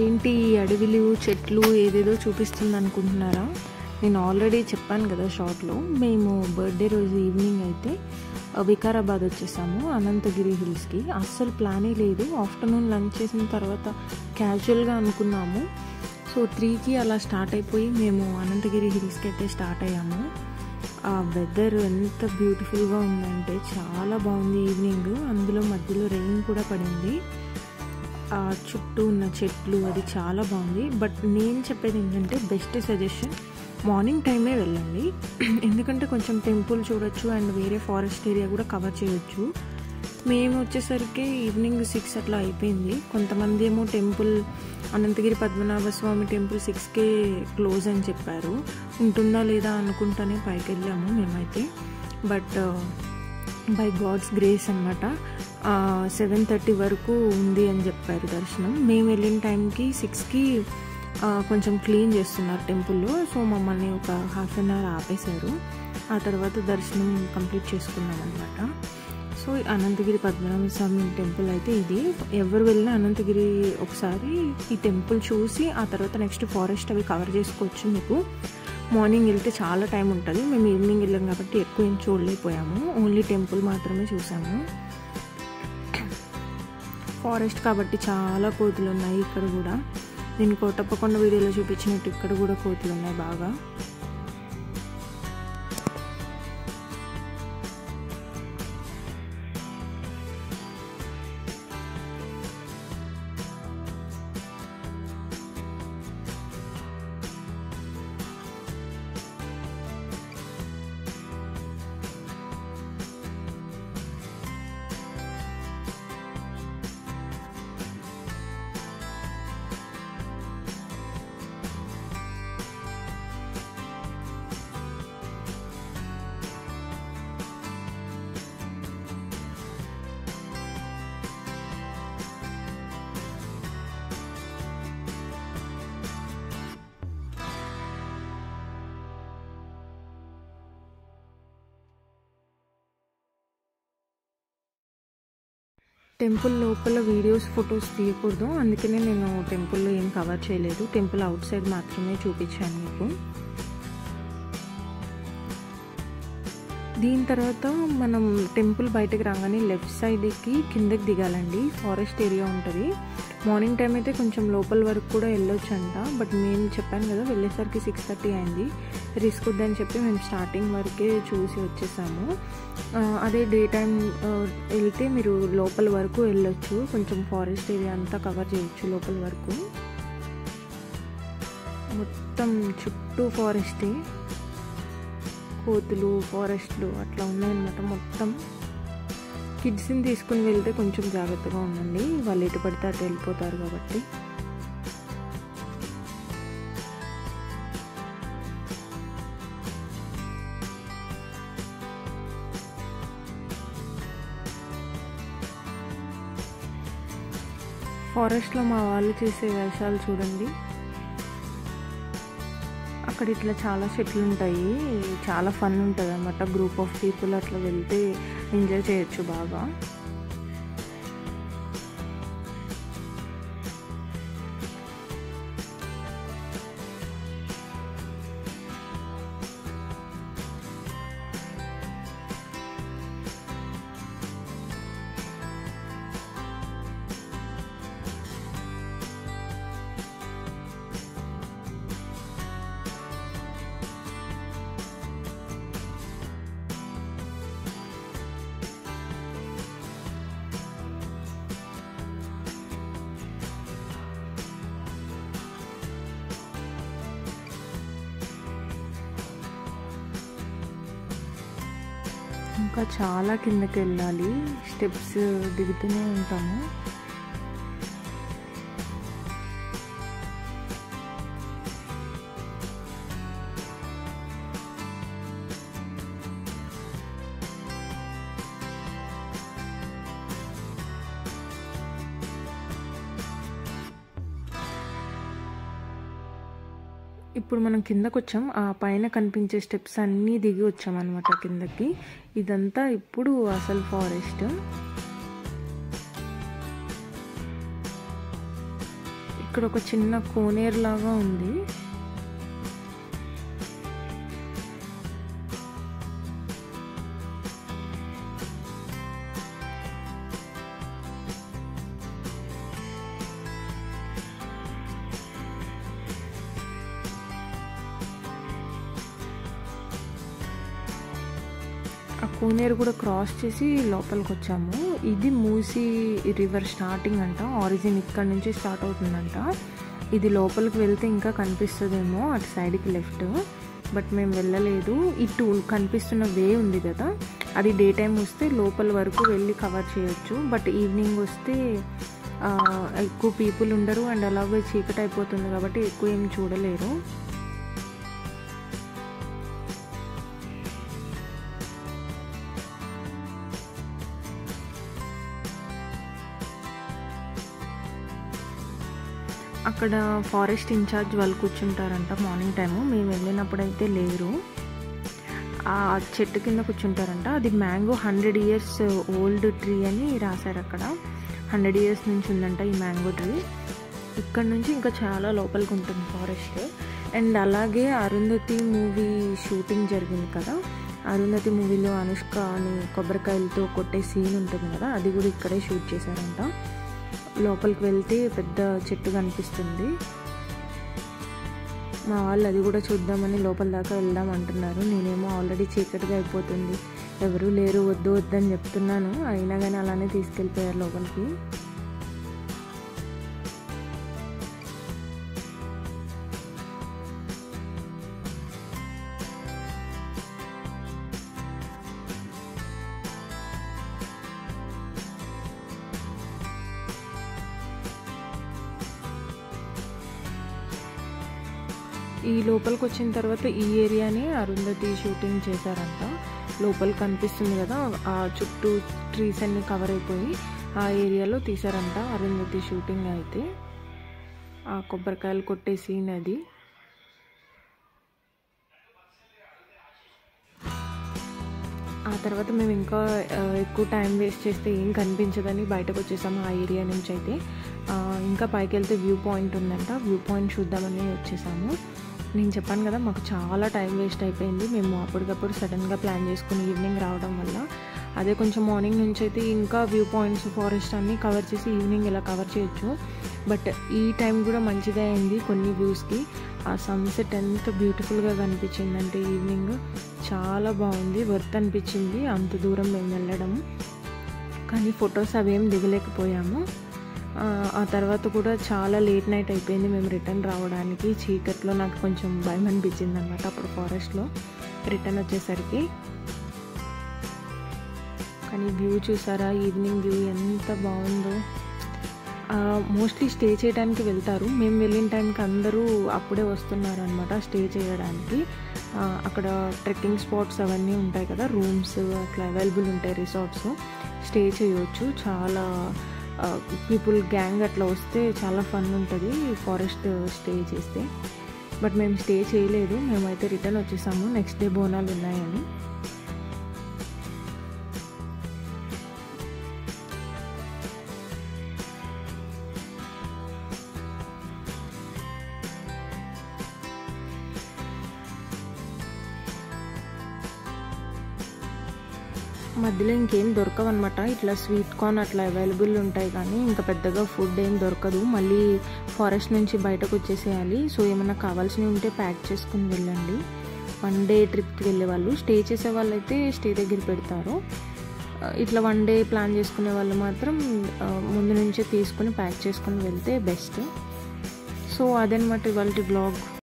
ఏంటి అడవిలు చెట్లు ఏదేదో చూపిస్తుంది అనుకుంటున్నారా? నేను ఆల్రెడీ చెప్పాను కదా షార్ట్లో. మేము బర్త్డే రోజు ఈవినింగ్ అయితే వికారాబాద్ వచ్చేసాము, అనంతగిరి హిల్స్కి. అస్సలు ప్లానే లేదు. ఆఫ్టర్నూన్ లంచ్ చేసిన తర్వాత క్యాజువల్గా అనుకున్నాము. సో 3కి అలా స్టార్ట్ అయిపోయి మేము అనంతగిరి హిల్స్కి అయితే స్టార్ట్ అయ్యాము. ఆ వెదర్ ఎంత బ్యూటిఫుల్గా ఉందంటే చాలా బాగుంది ఈవినింగ్. అందులో మధ్యలో రెయిన్ కూడా పడింది. ఆ చుట్టూ ఉన్న చెట్లు అది చాలా బాగుంది. బట్ నేను చెప్పేది ఏంటంటే బెస్ట్ సజెషన్ మార్నింగ్ టైమే వెళ్ళండి. ఎందుకంటే కొంచెం టెంపుల్ చూడొచ్చు అండ్ వేరే ఫారెస్ట్ ఏరియా కూడా కవర్ చేయొచ్చు. మేము వచ్చేసరికి ఈవినింగ్ 6 అట్లా అయిపోయింది. కొంతమంది ఏమో టెంపుల్ అనంతగిరి పద్మనాభ స్వామి టెంపుల్ 6కే క్లోజ్ అని చెప్పారు. ఉంటుందా లేదా అనుకుంటానే పైకి వెళ్ళాము మేమైతే. బట్ బై గాడ్స్ గ్రేస్ అన్నమాట 7:30 వరకు ఉంది అని చెప్పారు దర్శనం. మేము వెళ్ళిన టైంకి 6కి కొంచెం క్లీన్ చేస్తున్నారు టెంపుల్లో. సో మమ్మల్ని ఒక హాఫ్ అన్ అవర్ ఆపేశారు. ఆ తర్వాత దర్శనం కంప్లీట్ చేసుకున్నాం అనమాట. సో అనంతగిరి పద్మనాభ స్వామి టెంపుల్ అయితే ఇది. ఎవరు వెళ్ళినా అనంతగిరి ఒకసారి ఈ టెంపుల్ చూసి ఆ తర్వాత నెక్స్ట్ ఫారెస్ట్ అవి కవర్ చేసుకోవచ్చు. మీకు మార్నింగ్ వెళ్తే చాలా టైం ఉంటుంది. మేము ఈవినింగ్ వెళ్ళాం కాబట్టి ఎక్కువ ఏం చూడలేకపోయాము. ఓన్లీ టెంపుల్ మాత్రమే చూసాము. ఫారెస్ట్ కాబట్టి చాలా కోతులు ఉన్నాయి ఇక్కడ కూడా. నేను కోటప్పకొండ వీడియోలో చూపించినట్టు ఇక్కడ కూడా కోతులు ఉన్నాయి బాగా. టెంపుల్ లోపల వీడియోస్ ఫొటోస్ తీయకూడదు, అందుకనే నేను టెంపుల్లో ఏం కవర్ చేయలేదు. టెంపుల్ అవుట్ సైడ్ మాత్రమే చూపించాను మీకు. దీని తర్వాత మనం టెంపుల్ బయటకు రాగానే లెఫ్ట్ సైడ్కి కిందకి దిగాలండి. ఫారెస్ట్ ఏరియా ఉంటుంది. మార్నింగ్ టైం అయితే కొంచెం లోపల వరకు కూడా వెళ్ళొచ్చు అంట. బట్ మేము చెప్పాను కదా వెళ్ళేసరికి 6:30 అయింది. రిస్క్ వద్దని చెప్పి మేము స్టార్టింగ్ వరకే చూసి వచ్చేసాము. అదే డే టైం వెళ్తే మీరు లోపల వరకు వెళ్ళొచ్చు. కొంచెం ఫారెస్ట్ ఏరియా అంతా కవర్ చేయొచ్చు లోపల వరకు. మొత్తం చుట్టూ ఫారెస్టే, కోతులు ఫారెస్ట్లు అట్లా ఉన్నాయన్నమాట మొత్తం. కిడ్స్ని తీసుకుని వెళ్తే కొంచెం జాగ్రత్తగా ఉండండి, వాళ్ళు ఎటు పడితే అటు వెళ్ళిపోతారు కాబట్టి. ఫారెస్ట్లో మా వాళ్ళు చేసే వేషాలు చూడండి. అక్కడ ఇట్లా చాలా చెట్లు ఉంటాయి, చాలా ఫన్ ఉంటుంది అన్నమాట. గ్రూప్ ఆఫ్ పీపుల్ అట్లా వెళ్తే ఎంజాయ్ చేయొచ్చు బాగా. ఇంకా చాలా కిందకి వెళ్ళాలి, స్టెప్స్ దిగుతూనే ఉంటాము. ఇప్పుడు మనం కిందకి వచ్చాం. ఆ పైన కనిపించే స్టెప్స్ అన్నీ దిగి వచ్చామన్నమాట కిందకి. ఇదంతా ఇప్పుడు అసలు ఫారెస్ట్. ఇక్కడ ఒక చిన్న కోనేరు లాగా ఉంది. ఆ కోనేరు కూడా క్రాస్ చేసి లోపలికి వచ్చాము. ఇది మూసీ రివర్ స్టార్టింగ్ అంట, ఆరిజిన్ ఇక్కడ నుంచి స్టార్ట్ అవుతుందంట. ఇది లోపలికి వెళ్తే ఇంకా కనిపిస్తుందేమో అటు సైడ్కి లెఫ్ట్, బట్ మేము వెళ్ళలేదు. ఇటు కనిపిస్తున్న వే ఉంది కదా, అది డే టైం వస్తే లోపల వరకు వెళ్ళి కవర్ చేయొచ్చు. బట్ ఈవినింగ్ వస్తే ఎక్కువ పీపుల్ ఉండరు అండ్ అలాగే చీకటి అయిపోతుంది కాబట్టి ఎక్కువ ఏం చూడలేరు. అక్కడ ఫారెస్ట్ ఇన్ఛార్జ్ వాళ్ళు కూర్చుంటారంట మార్నింగ్ టైము. మేము వెళ్ళినప్పుడు అయితే లేరు. ఆ చెట్టు కింద కూర్చుంటారంట. అది మ్యాంగో 100 years ఓల్డ్ ట్రీ అని రాశారు అక్కడ. 100 years నుంచి ఉందంట ఈ మ్యాంగో ట్రీ. ఇక్కడ నుంచి ఇంకా చాలా లోపలికి ఉంటుంది ఫారెస్ట్. అండ్ అలాగే అరుంధతి మూవీ షూటింగ్ జరిగింది కదా, అరుంధతి మూవీలో అనుష్క అని కొబ్బరికాయలతో కొట్టే సీన్ ఉంటుంది కదా, అది కూడా ఇక్కడే షూట్ చేశారంట. లోపలికి వెళ్తే పెద్ద చెట్టు కనిపిస్తుంది. మా వాళ్ళు అది కూడా చూద్దామని లోపల దాకా వెళ్దాం అంటున్నారు. నేనేమో ఆల్రెడీ చీకటిగా అయిపోతుంది, ఎవరూ లేరు, వద్దు వద్దని చెప్తున్నాను. అయినా కానీ అలానే తీసుకెళ్ళిపోయారు లోపలికి. ఈ లోపలికి వచ్చిన తర్వాత ఈ ఏరియాని అరుంధతి షూటింగ్ చేశారంట. లోపలికి కనిపిస్తుంది కదా, ఆ చుట్టూ ట్రీస్ అన్నీ కవర్ అయిపోయి ఆ ఏరియాలో తీశారంట అరుంధతి షూటింగ్. అయితే ఆ కొబ్బరికాయలు కొట్టే సీన్ అది. ఆ తర్వాత మేము ఇంకా ఎక్కువ టైం వేస్ట్ చేస్తే ఏం కనిపించదని బయటకు వచ్చేసాము ఆ ఏరియా నుంచి. అయితే ఇంకా పైకి వెళ్తే వ్యూ పాయింట్ ఉందంట, వ్యూ పాయింట్ చూద్దామని వచ్చేసాము. నేను చెప్పాను కదా మాకు చాలా టైం వేస్ట్ అయిపోయింది. మేము అప్పటికప్పుడు సడన్గా ప్లాన్ చేసుకుని ఈవినింగ్ రావడం వల్ల. అదే కొంచెం మార్నింగ్ నుంచి అయితే ఇంకా వ్యూ పాయింట్స్ ఫారెస్ట్ అన్నీ కవర్ చేసి ఈవినింగ్ ఇలా కవర్ చేయొచ్చు. బట్ ఈ టైం కూడా మంచిదే అయింది కొన్ని వ్యూస్కి. ఆ సన్సెట్ ఎంత బ్యూటిఫుల్గా కనిపించిందంటే ఈవినింగ్ చాలా బాగుంది, వర్త్ అనిపించింది అంత దూరం మేము వెళ్ళడం. కానీ ఫొటోస్ అవేం దిగలేకపోయాము. ఆ తర్వాత కూడా చాలా లేట్ నైట్ అయిపోయింది మేము రిటర్న్ రావడానికి. చీకట్లో నాకు కొంచెం భయం అనిపించింది అన్నమాట అప్పుడు ఫారెస్ట్లో రిటర్న్ వచ్చేసరికి. కానీ వ్యూ చూసారా, ఈవినింగ్ వ్యూ ఎంత బాగుందో. మోస్ట్లీ స్టే చేయడానికి వెళ్తారు. మేము వెళ్ళిన టైంకి అందరూ అప్పుడే వస్తున్నారు అనమాట స్టే చేయడానికి. అక్కడ ట్రెక్కింగ్ స్పాట్స్ అవన్నీ ఉంటాయి కదా, రూమ్స్ అట్లా అవైలబుల్ ఉంటాయి, రిసార్ట్స్ స్టే చేయవచ్చు. చాలా పీపుల్ గ్యాంగ్ అట్లా వస్తే చాలా ఫన్ ఉంటుంది ఫారెస్ట్ స్టే చేస్తే. బట్ మేము స్టే చేయలేదు, మేమైతే రిటర్న్ వచ్చేసాము. నెక్స్ట్ డే బోనాలు ఉన్నాయని. మధ్యలో ఇంకేం దొరకవన్నమాట. ఇట్లా స్వీట్ కార్న్ అట్లా అవైలబుల్ ఉంటాయి కానీ ఇంకా పెద్దగా ఫుడ్ ఏం దొరకదు. మళ్ళీ ఫారెస్ట్ నుంచి బయటకు వచ్చేసేయాలి. సో ఏమన్నా కావాల్సినవి ఉంటే ప్యాక్ చేసుకుని వెళ్ళండి. 1 day ట్రిప్కి వెళ్ళే వాళ్ళు, స్టే చేసే వాళ్ళు అయితే స్టే దగ్గర పెడతారు. ఇట్లా 1 day ప్లాన్ చేసుకునే వాళ్ళు మాత్రం ముందు నుంచే తీసుకుని ప్యాక్ చేసుకుని వెళ్తే బెస్ట్. సో అదనమాట ఇవాళ బ్లాగ్.